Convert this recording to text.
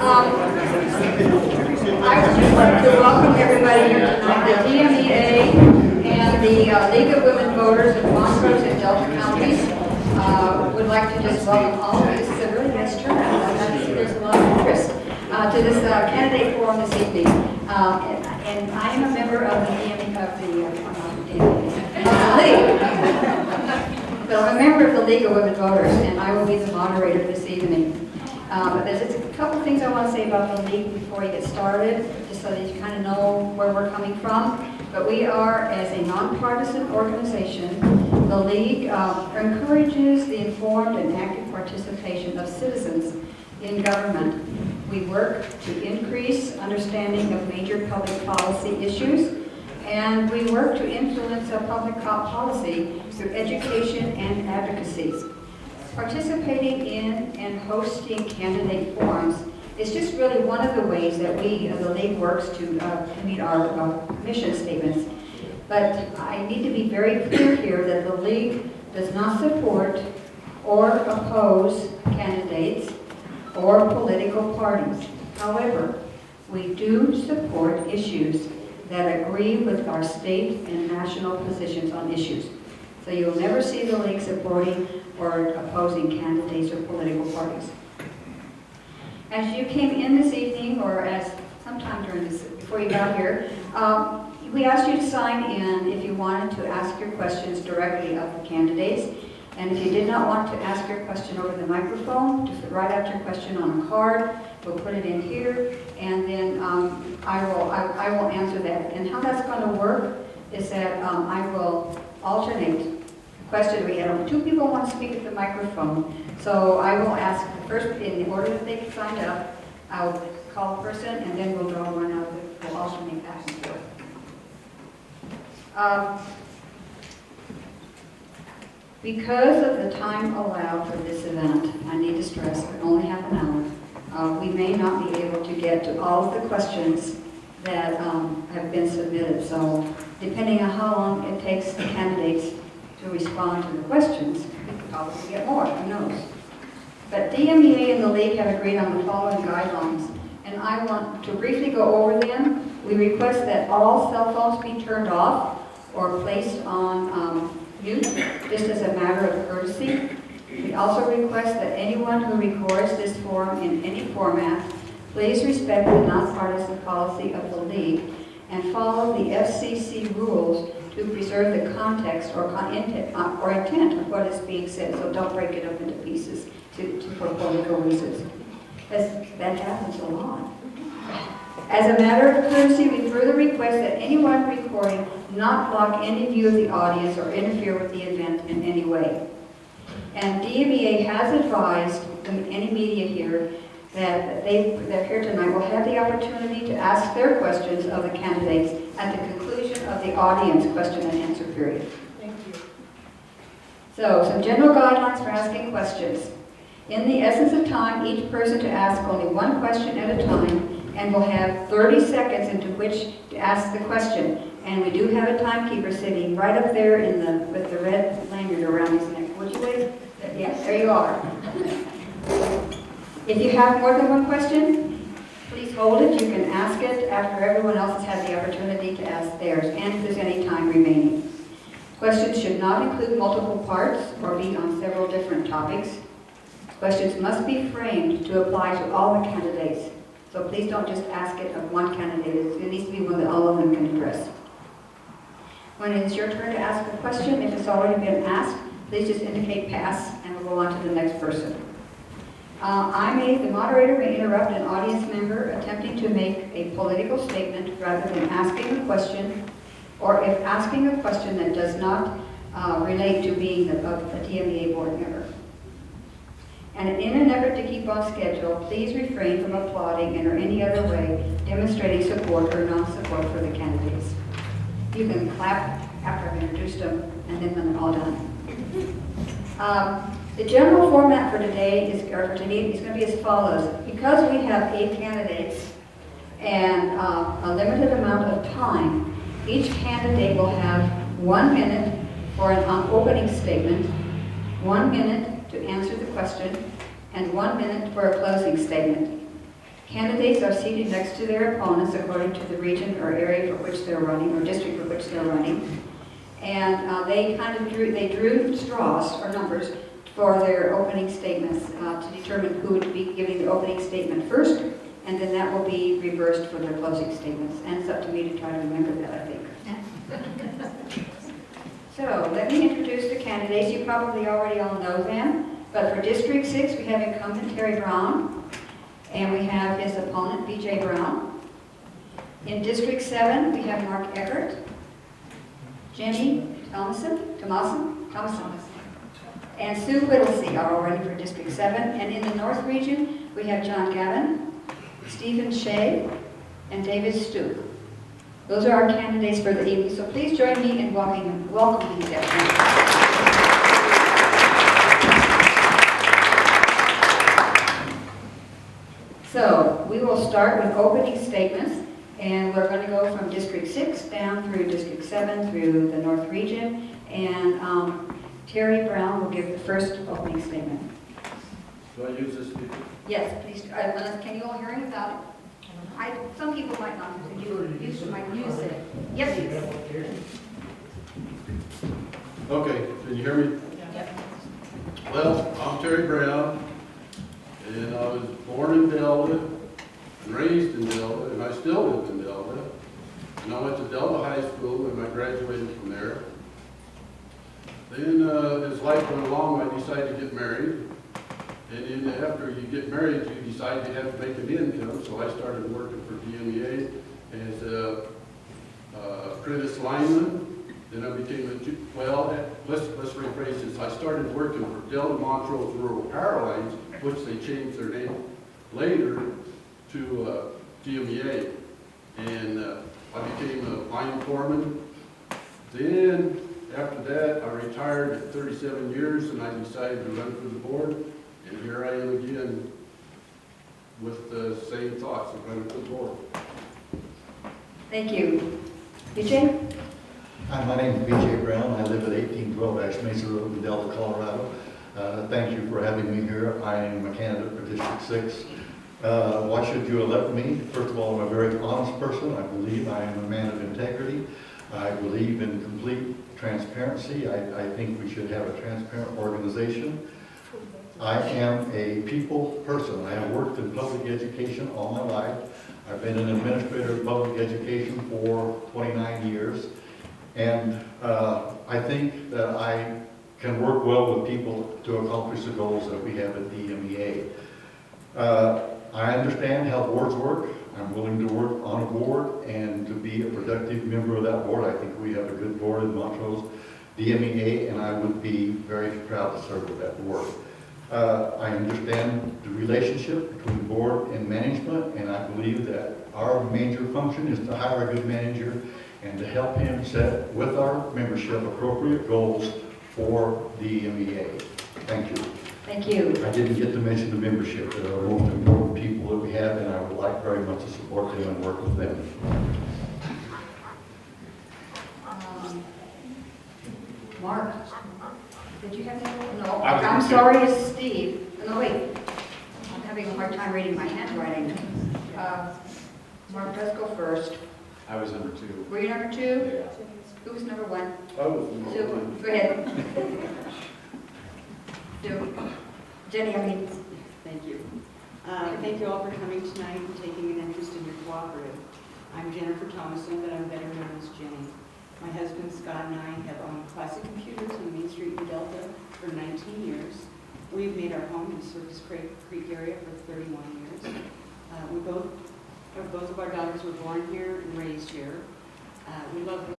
I would just like to welcome everybody here tonight. The DMEA and the League of Women Voters of Montrose and Delta counties would like to just welcome all of you. This is a really nice turnout. I see there's a lot of interest to this candidate forum this evening. And I am a member of the League. So I'm a member of the League of Women Voters, and I will be the moderator this evening. But there's just a couple things I want to say about the League before you get started, just so that you kind of know where we're coming from. But we are, as a nonpartisan organization, the League encourages the informed and active participation of citizens in government. We work to increase understanding of major public policy issues, and we work to influence public policy through education and advocacy. Participating in and hosting candidate forums is just really one of the ways that we, the League, works to meet our mission statements. But I need to be very clear here that the League does not support or oppose candidates or political parties. However, we do support issues that agree with our state and national positions on issues. So you'll never see the League supporting or opposing candidates or political parties. As you came in this evening, or as sometime during this, before you got here, we asked you to sign in if you wanted to ask your questions directly of the candidates. And if you did not want to ask your question over the microphone, just write out your question on a card. We'll put it in here, and then I will answer that. And how that's going to work is that I will alternate the question. We have two people want to speak at the microphone, so I will ask the first in the order that they signed up. I'll call the person, and then we'll draw one out. We'll alternate back and forth. Because of the time allowed for this event, I need to stress we only have an hour. We may not be able to get to all of the questions that have been submitted. So depending on how long it takes the candidates to respond to the questions, we could probably get more, who knows. But DMEA and the League have agreed on the following guidelines, and I want to briefly go over them. We request that all cell phones be turned off or placed on mute, just as a matter of courtesy. We also request that anyone who records this forum in any format please respect the nonpartisan policy of the League and follow the FCC rules to preserve the context or intent of what is being said. So don't break it up into pieces for political reasons. That happens a lot. As a matter of courtesy, we further request that anyone recording not block any view of the audience or interfere with the event in any way. And DMEA has advised any media here that they're here tonight will have the opportunity to ask their questions of the candidates at the conclusion of the audience question and answer period. Thank you. So, some general guidelines for asking questions. In the essence of time, each person to ask only one question at a time, and will have 30 seconds into which to ask the question. And we do have a timekeeper sitting right up there with the red lanyard around his neck. Would you wave? Yeah, there you are. If you have more than one question, please hold it. You can ask it after everyone else has had the opportunity to ask theirs, and if there's any time remaining. Questions should not include multiple parts or be on several different topics. Questions must be framed to apply to all the candidates. So please don't just ask it of one candidate. It needs to be one that all of them can address. When it is your turn to ask a question, if it's already been asked, please just indicate pass and we'll go on to the next person. The moderator may interrupt an audience member attempting to make a political statement rather than asking a question, or if asking a question that does not relate to being a DMEA board member. And in an effort to keep on schedule, please refrain from applauding and or any other way demonstrating support or non-support for the candidates. You can clap after I've introduced them, and then when they're all done. The general format for today is going to be as follows. Because we have 8 candidates and a limited amount of time, each candidate will have 1 minute for an opening statement, 1 minute to answer the question, and 1 minute for a closing statement. Candidates are seated next to their opponents according to the region or area for which they're running, or district for which they're running. And they drew straws or numbers for their opening statements to determine who would be giving the opening statement first, and then that will be reversed for their closing statements. And it's up to me to try to remember that, I think. So let me introduce the candidates. You probably already all know them, but for District 6 we have incumbent Terry Brown, and we have his opponent BJ Brown. In District 7 we have Mark Eckert, Jenny Thomason, and Sue Whittlesey are already for District 7. And in the North region we have John Gavin, Stephen Shea, and David Stoop. Those are our candidates for the evening, so please join me in welcoming them. So we will start with opening statements, and we're going to go from District 6 down through District 7 through the North region, and Terry Brown will give the first opening statement. Do I use this speaker? Yes, please. Can you all hear him without it? Some people might not. Use it. Yes, please. Okay, can you hear me? Yep. Well, I'm Terry Brown, and I was born in Delta, and raised in Delta, and I still live in Delta. And I went to Delta High School, and I graduated from there. Then, as life went along, I decided to get married. And then after you get married, you decide you have to make an income, so I started working for DMEA as a apprentice lineman. Then I became let's rephrase this. I started working for Delta-Montrose Rural Power Lines, which they changed their name later to DMEA. And I became a line foreman. Then after that, I retired at 37 years, and I decided to run for the board. And here I am again with the same thoughts of running for the board. Thank you. BJ? Hi, my name is BJ Brown. I live at 1812 Ash Mesa Road in Delta, Colorado. Thank you for having me here. I am a candidate for District 6. Why should you elect me? First of all, I'm a very honest person. I believe I am a man of integrity. I believe in complete transparency. I think we should have a transparent organization. I am a people person. I have worked in public education all my life. I've been an administrator of public education for 29 years. And I think that I can work well with people to accomplish the goals that we have at DMEA. I understand how boards work. I'm willing to work on a board and to be a productive member of that board. I think we have a good board in Montrose DMEA, and I would be very proud to serve with that board. I understand the relationship between board and management, and I believe that our major function is to hire a good manager and to help him set with our membership appropriate goals for the DMEA. Thank you. Thank you. I didn't get to mention the membership. They're the most important people that we have, and I would like very much to support them and work with them. Mark, did you have that? No, I'm sorry, it's Steve. No, wait. I'm having a hard time reading my handwriting. Mark, let's go first. I was number 2. Were you number 2? Yeah. Who was number 1? I was number Sue, one. go ahead. Sue. Jenny, Thank you. Thank you all for coming tonight and taking an interest in your cooperative. I'm Jennifer Thomason, but I'm better known as Jenny. My husband Scott and I have owned Classic Computers on Main Street in Delta for 19 years. We've made our home in Circus Creek area for 31 years. Both of our daughters were born here and raised here. We love